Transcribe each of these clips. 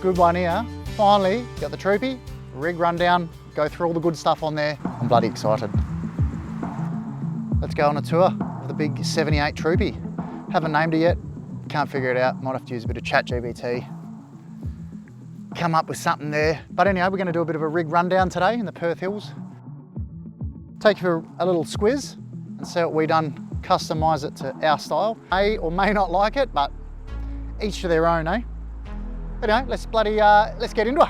Good one here. Finally, got the Troopy, rig rundown, go through all the good stuff on there. I'm bloody excited. Let's go on a tour of the big 78 Troopy. Haven't named it yet, can't figure it out. Might have to use a bit of ChatGPT. Come up with something there. But anyway, we're gonna do a bit of a rig rundown today in the Perth Hills. Take you for a little squiz and see what we done, customise it to our style. May or may not like it, but each to their own, eh? Anyway, let's get into it.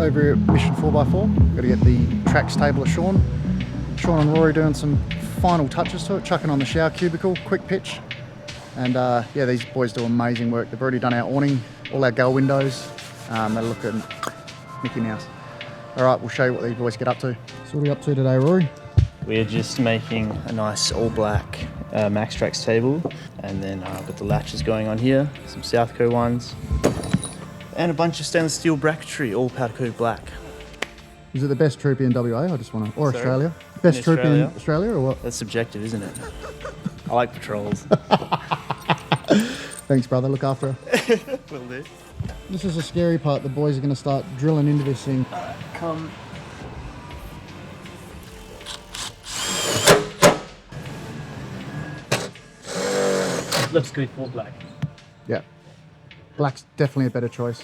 Over here at Mission 4x4, got to get the tracks table of Sean. Sean and Rory doing some final touches to it, chucking on the shower cubicle, quick pitch. And yeah, these boys do amazing work. They've already done our awning, all our gull windows. They're looking Mickey Mouse. All right, we'll show you what these boys get up to. So what are you up to today, Rory? We're just making a nice all black MACX table, and then got the latches going on here, some Southco ones, and a bunch of stainless steel bracketry, all powder coated black. Is it the best Troopy in WA? I just want to, or Sorry? Australia? Best Troopy in Australia or what? That's subjective, isn't it? I like patrols. Thanks, brother. Look after her. Will do. This is the scary part. The boys are going to start drilling into this thing. Come. Looks good for black. Yeah. Black's definitely a better choice.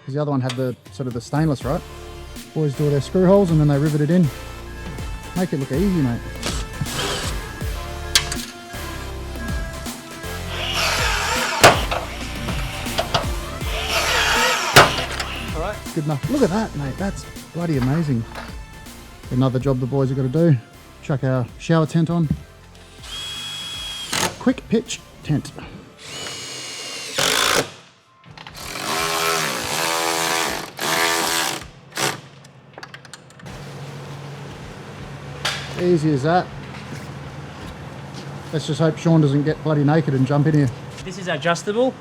Because the other one had the sort of the stainless, right? Boys do their screw holes and then they rivet it in. Make it look easy, mate. All right. Good enough. Look at that, mate. That's bloody amazing. Another job the boys have got to do. Chuck our shower tent on. Quick pitch tent. Easy as that. Let's just hope Sean doesn't get bloody naked and jump in here. This is adjustable.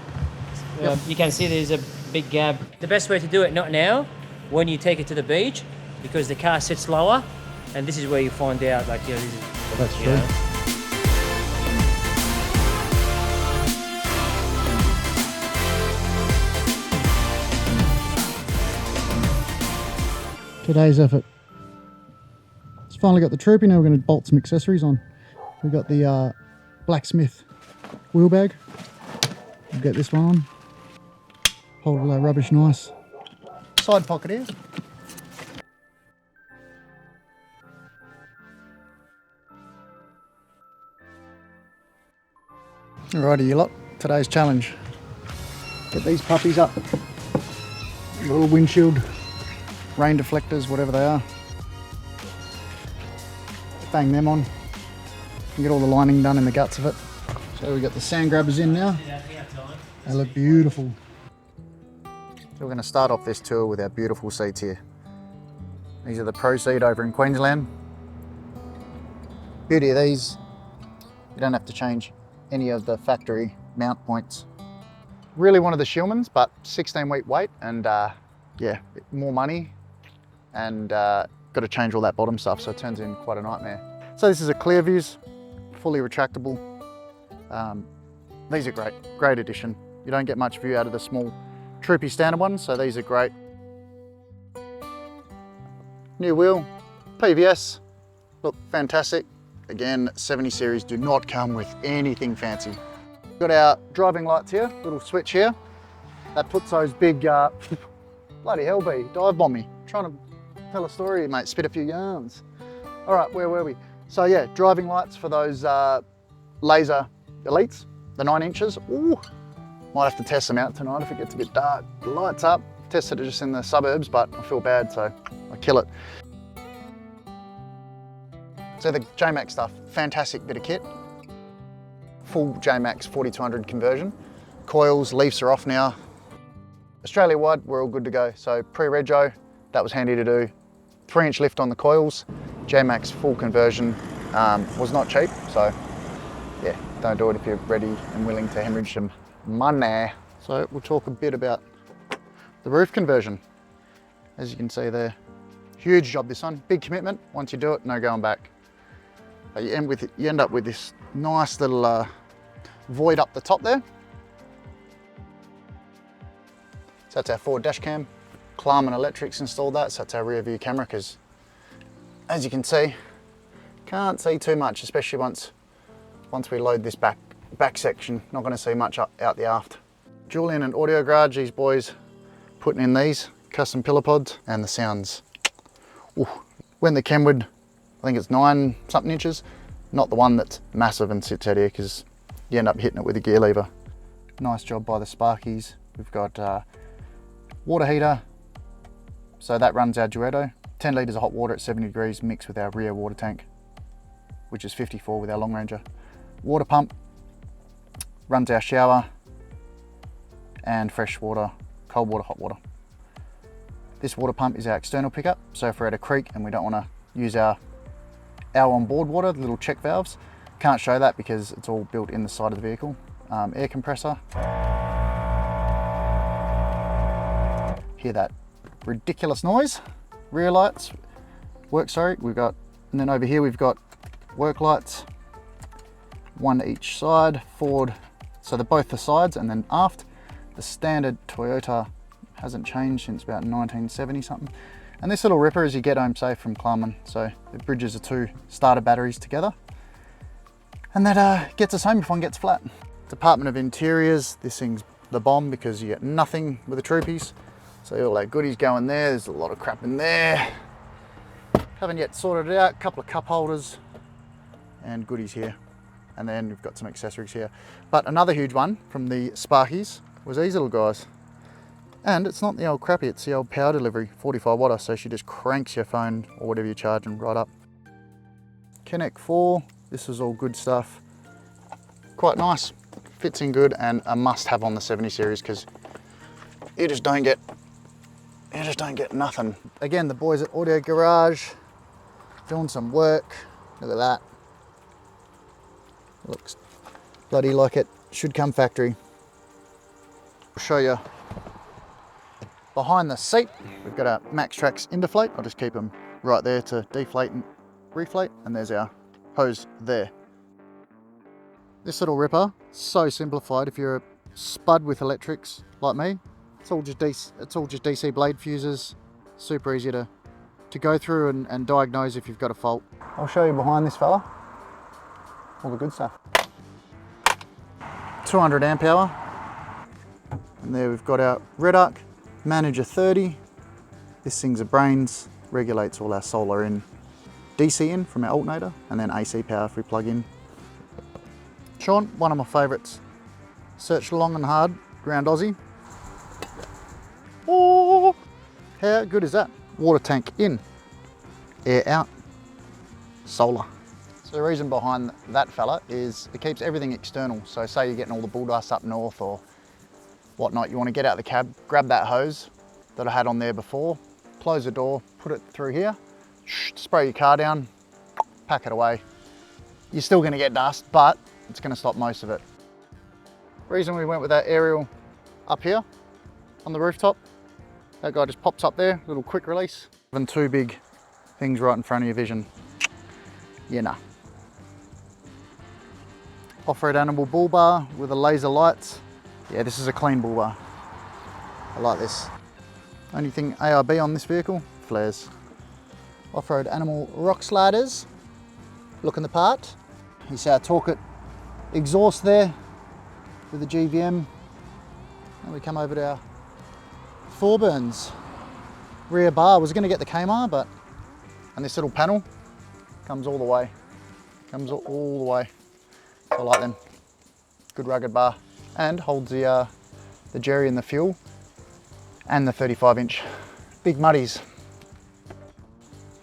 Yep. You can see there's a big gap. The best way to do it, not now, when you take it to the beach, because the car sits lower, and this is where you find out, like, you know, this is, That's you true. know. Today's effort. It's finally got the Troopy, now we're going to bolt some accessories on. We've got the blacksmith wheel bag. We'll get this one on. Hold all our rubbish nice. Side pocket here. Alrighty, you lot. Today's challenge. Get these puppies up. Little windshield, rain deflectors, whatever they are. Bang them on. And get all the lining done in the guts of it. So we've got the sand grabbers in now. They look beautiful. So we're going to start off this tour with our beautiful seats here. These are the proseat over in Queensland. Beauty of these, you don't have to change any of the factory mount points. Really wanted the Shillmans, but 16-week wait and yeah, more money and got to change all that bottom stuff, so it turns in quite a nightmare. So this is a clear views, fully retractable. These are great, great addition. You don't get much view out of the small Troopy standard ones, so these are great. New wheel, PVS, look fantastic. Again, 70 series do not come with anything fancy. Got our driving lights here, little switch here. That puts those big, bloody hell bee, dive bomb me. Trying to tell a story, mate, spit a few yarns. All right, where were we? So yeah, driving lights for those laser elites, the 9 inches. Ooh, might have to test them out tonight if it gets a bit dark. Lights up, tested it just in the suburbs, but I feel bad, so I kill it. So the JMACX stuff, fantastic bit of kit. Full JMACX 4200 conversion. Coils, leafs are off now. Australia wide, we're all good to go. So pre-rego, that was handy to do. 3-inch lift on the coils. JMACX full conversion was not cheap, so yeah, don't do it if you're ready and willing to hemorrhage some money. So we'll talk a bit about the roof conversion. As you can see there, huge job this one, big commitment. Once you do it, no going back. But you end up with this nice little void up the top there. So that's our forward dash cam. Klarman Electrics installed that, so that's our rear view camera, because as you can see, can't see too much, especially once we load this back section. Not going to see much out the aft. Julian and Audio Garage, these boys putting in these custom pillar pods, and the sounds. Ooh. When the Kenwood, I think it's 9 something inches, not the one that's massive and sits out here, because you end up hitting it with a gear lever. Nice job by the Sparkies. We've got water heater, so that runs our Duetto. 10 litres of hot water at 70 degrees mixed with our rear water tank, which is 54 with our Long Ranger. Water pump runs our shower and fresh water, cold water, hot water. This water pump is our external pickup, so if we're at a creek and we don't want to use our onboard water, the little check valves, can't show that because it's all built in the side of the vehicle. Air compressor. Hear that ridiculous noise. Rear lights work, sorry. And then over here we've got work lights, one to each side, forward, so they're both the sides, and then aft. The standard Toyota hasn't changed since about 1970 something. And this little ripper is your get home safe from Klarman. So it bridges the 2 starter batteries together. And that gets us home if one gets flat. Department of Interiors, this thing's the bomb because you get nothing with the Troopies. So all that goodies going there, there's a lot of crap in there. Haven't yet sorted it out, a couple of cup holders and goodies here. And then we've got some accessories here. But another huge one from the Sparkies was these little guys. And it's not the old crappy, it's the old power delivery, 45 watt, so she just cranks your phone or whatever you're charging right up. Connect 4, this is all good stuff. Quite nice, fits in good, and a must have on the 70 series because you just don't get nothing. Again, the boys at Audio Garage doing some work. Look at that. Looks bloody like it should come factory. I'll show you behind the seat. We've got our MAXTRAX Interflate. I'll just keep them right there to deflate and reflate. And there's our hose there. This little ripper, so simplified. If you're a spud with electrics like me, it's all just DC blade fuses. Super easy to go through and diagnose if you've got a fault. I'll show you behind this fella. All the good stuff. 200 amp hour. And there we've got our Red Arc Manager 30. This thing's a brains, regulates all our solar in, DC in from our alternator, and then AC power if we plug in. Sean, one of my favourites. Search long and hard, ground Aussie. Oh, how good is that? Water tank in, air out, solar. So the reason behind that fella is it keeps everything external. So say you're getting all the bull dust up north or whatnot, you want to get out of the cab, grab that hose that I had on there before, close the door, put it through here, spray your car down, pack it away. You're still going to get dust, but it's going to stop most of it. Reason we went with that aerial up here on the rooftop, that guy just pops up there, little quick release. Having 2 big things right in front of your vision, yeah, nah. Offroad Animal Bull Bar with the laser lights. Yeah, this is a clean bull bar. I like this. Only thing ARB on this vehicle, flares. Offroad Animal rock sliders, looking the part. You see our Torqit exhaust there with the GVM. And we come over to our Thorburns rear bar. I was going to get the Kmart, and this little panel comes all the way. Comes all the way. So I like them. Good rugged bar. And holds the jerry and the fuel and the 35-inch big muddies.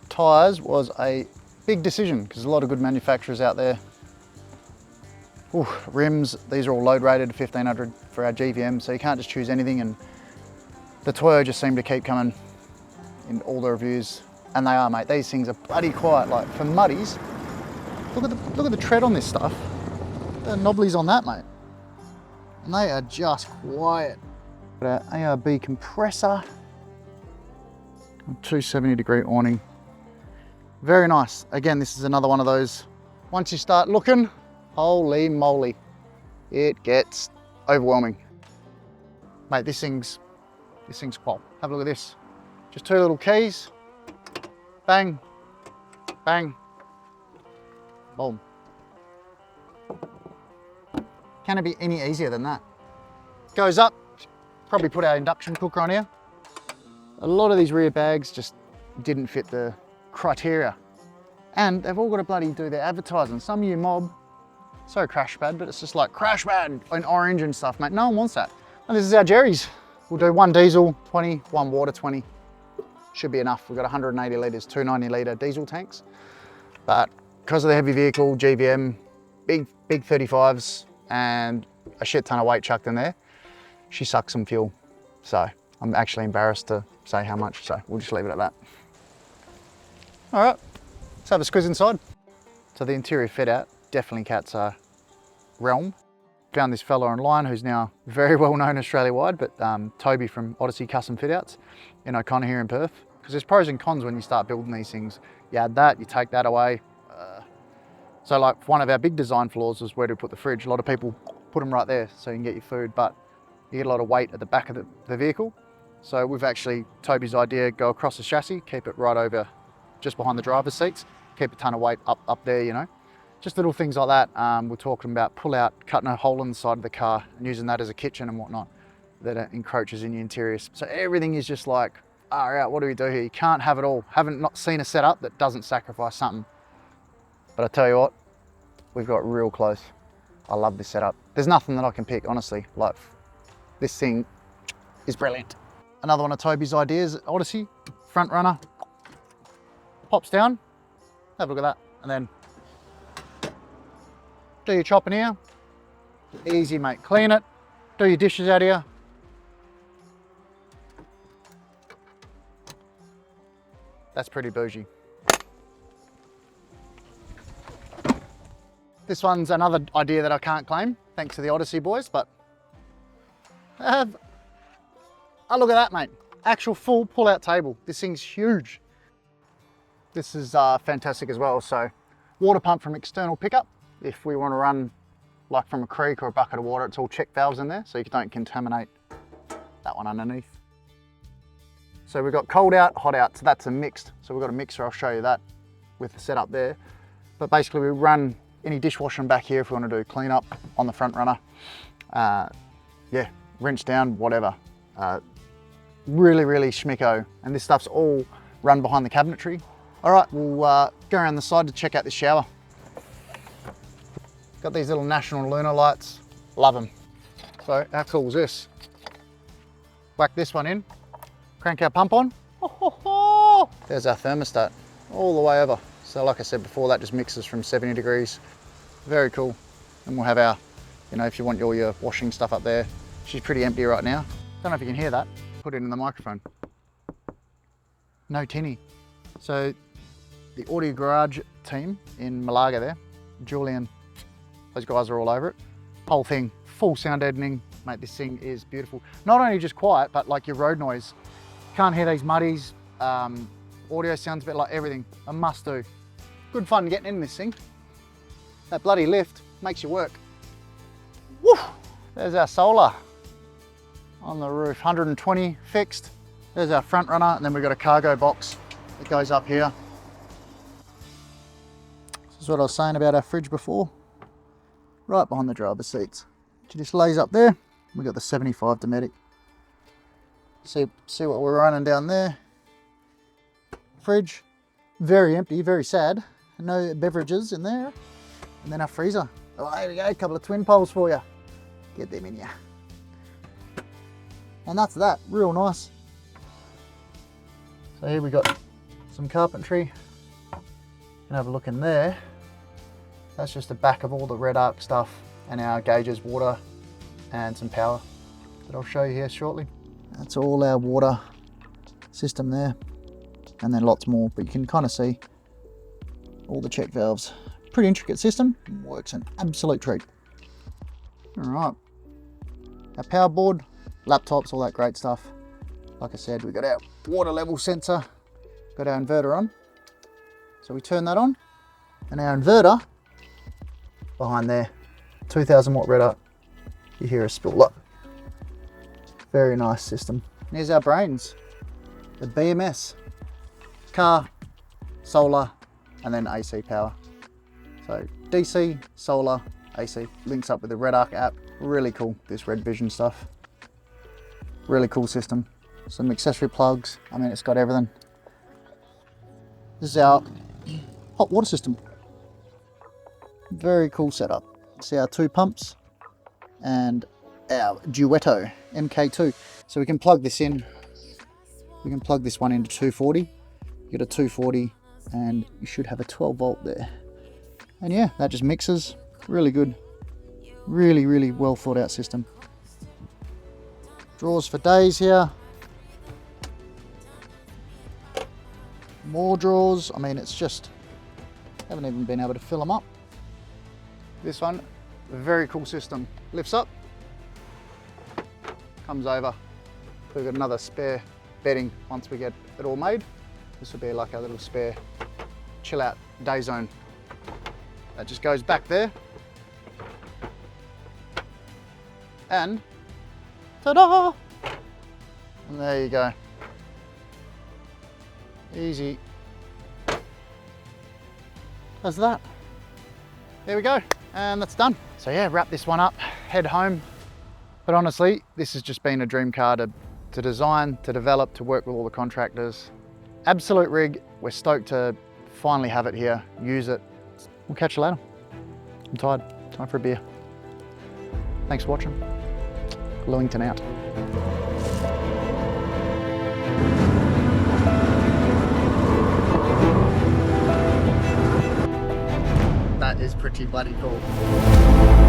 Tyres was a big decision because there's a lot of good manufacturers out there. Ooh, rims, these are all load rated 1500 for our GVM, so you can't just choose anything, and the Toyo just seem to keep coming in all the reviews, and they are, mate. These things are bloody quiet. Like for muddies, look at the tread on this stuff. The knobblies on that, mate, and they are just quiet. Got our ARB compressor, 270-degree awning, very nice. Again, this is another one of those. Once you start looking, holy moly, it gets overwhelming, mate. This thing's qual. Have a look at this. Just 2 little keys, bang, bang, boom. Can it be any easier than that? Goes up, probably put our induction cooker on here. A lot of these rear bags just didn't fit the criteria. And they've all got to bloody do their advertising. Some of you mob, so crash pad, but it's just like crash pad in orange and stuff, mate. No one wants that. And this is our Jerry's. We'll do 1 diesel, 20, 1 water, 20. Should be enough. We've got 180 litres, 290 litre diesel tanks. But because of the heavy vehicle, GVM, big 35s, and a shit ton of weight chucked in there, she sucks some fuel. So I'm actually embarrassed to say how much, so we'll just leave it at that. All right, let's have a squiz inside. So the interior fit out, definitely Cat's realm. Found this fella online who's now very well known Australia-wide, but Toby from Odyssey Custom Fit Outs in O'Connor here in Perth. Because there's pros and cons when you start building these things. You add that, you take that away. So like one of our big design flaws was where to put the fridge. A lot of people put them right there so you can get your food, but you get a lot of weight at the back of the vehicle. So we've actually, Toby's idea, go across the chassis, keep it right over just behind the driver's seats, keep a ton of weight up there, you know. Just little things like that. We're talking about pull out, cutting a hole in the side of the car and using that as a kitchen and whatnot that encroaches in your interior. So everything is just like, all right, what do we do here? You can't have it all. Haven't not seen a setup that doesn't sacrifice something. But I tell you what, we've got real close. I love this setup. There's nothing that I can pick, honestly. Like, this thing is brilliant. Another one of Toby's ideas, Odyssey, front runner, pops down, have a look at that, and then do your chopping here, easy mate, clean it, do your dishes out here. That's pretty bougie. This one's another idea that I can't claim, thanks to the Odyssey boys, but oh, look at that, mate. Actual full pull-out table. This thing's huge. This is fantastic as well. So water pump from external pickup. If we want to run like from a creek or a bucket of water, it's all check valves in there, so you don't contaminate that one underneath. So we've got cold out, hot out, so that's a mixed. So we've got a mixer, I'll show you that with the setup there. But basically we run any dishwashing back here if we want to do clean up on the front runner. Yeah, rinse down, whatever. Really, really schmicko. And this stuff's all run behind the cabinetry. All right, we'll go around the side to check out the shower. Got these little National Lunar lights, love them. So how cool is this? Whack this one in, crank our pump on. There's our thermostat all the way over. So like I said before, that just mixes from 70 degrees. Very cool. And we'll have our, you know, if you want all your washing stuff up there. She's pretty empty right now. Don't know if you can hear that. Put it in the microphone. No tinny. So the Audio Garage team in Malaga there, Julian, those guys are all over it. Whole thing, full sound deadening. Mate, this thing is beautiful. Not only just quiet, but like your road noise. Can't hear these muddies. Audio sounds a bit like everything. A must do. Good fun getting in this thing. That bloody lift makes you work. Woo! There's our solar on the roof, 120 fixed. There's our front runner, and then we've got a cargo box that goes up here. This is what I was saying about our fridge before. Right behind the driver's seats. She just lays up there. We've got the 75 Dyno'd. See what we're running down there. Fridge, very empty, very sad. No beverages in there. And then our freezer. Oh, there we go, a couple of twin poles for you. Get them in here. And that's that, real nice. So here we got some carpentry. You can have a look in there. That's just the back of all the red arc stuff. and our gauges, water and some power that I'll show you here shortly. That's all our water system there, and then lots more, but you can kind of see all the check valves. Pretty intricate system, works an absolute treat. All right, our power board, laptops, all that great stuff. Like I said, we got our water level sensor, got our inverter on. So we turn that on, and our inverter behind there, 2000 watt red up. You hear a spill up. Very nice system. And here's our brains, the BMS, car, solar, and then AC power. So DC, solar, AC, links up with the Red Arc app. Really cool, this Red Vision stuff. Really cool system. Some accessory plugs. I mean, it's got everything. This is our hot water system. Very cool setup. See our 2 pumps and our Duetto MK2. So we can plug this in. We can plug this one into 240. You get a 240 and you should have a 12 volt there. And yeah, that just mixes. Really good. Really, really well thought out system. Drawers for days here. More drawers. I mean, it's just, haven't even been able to fill them up. This one, very cool system. Lifts up, comes over. We've got another spare bedding once we get it all made. This will be like a little spare chill out day zone. That just goes back there. And ta-da! And there you go. Easy as that. There we go, and that's done. So yeah, wrap this one up, head home. But honestly, this has just been a dream car to design, to develop, to work with all the contractors. Absolute rig. We're stoked to finally have it here, use it. We'll catch you later. I'm tired, time for a beer. Thanks for watching. Lewington out. That is pretty bloody cool.